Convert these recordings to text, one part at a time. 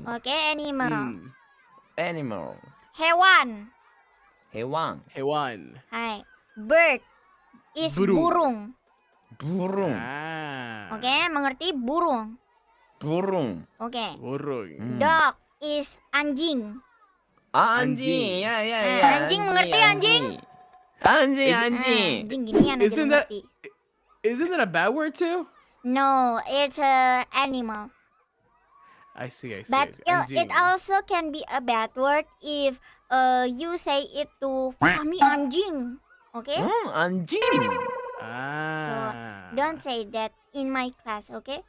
Oke, animal. Animal. Hewan. Hewan. Hai. Bird is burung. Burung. Oke, mengerti burung. Oke. Burung. Dog is anjing. Anjing. Ya. Anjing mengerti anjing? Anjing. Anjing ginian aja mengerti. Isn't that a bad word too? No, it's a animal. I see. But it also can be a bad word if you say it to Fahmi anjing. Okay? Anjing. So don't say that in my class, okay?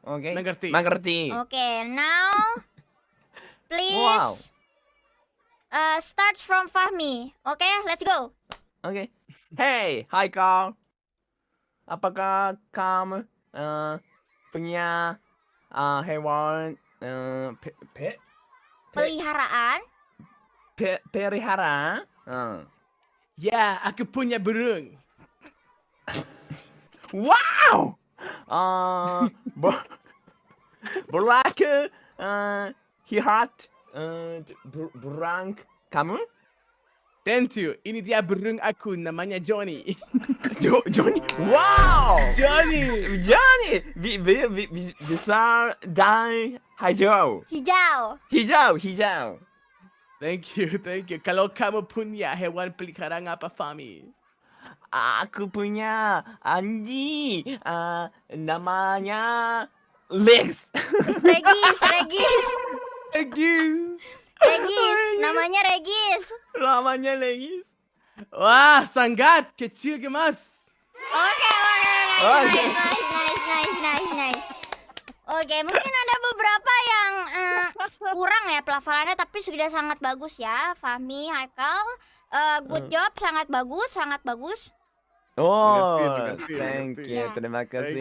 Okay. Mengerti. Okay, now please start from Fahmi. Okay, let's go. Okay. Hey, hai kau. Apakah kamu punya hewan Peliharaan? Pelihara? Ya, aku punya burung. Wow! Berlaku lihat burung kamu? Tentu, ini dia burung aku, namanya Johnny. Johnny? Wow! Johnny! Besar dan hijau. Hijau. Thank you. Kalau kamu punya hewan peliharaan apa, Fahmi? Aku punya anjing, namanya Regis, namanya Regis. Wah, sangat kecil gemas. Oke, nice. Oke, mungkin ada beberapa yang kurang ya pelafalannya, tapi sudah sangat bagus ya, Fahmi, Haikal. Good job, sangat bagus. Oh, thank you, terima kasih.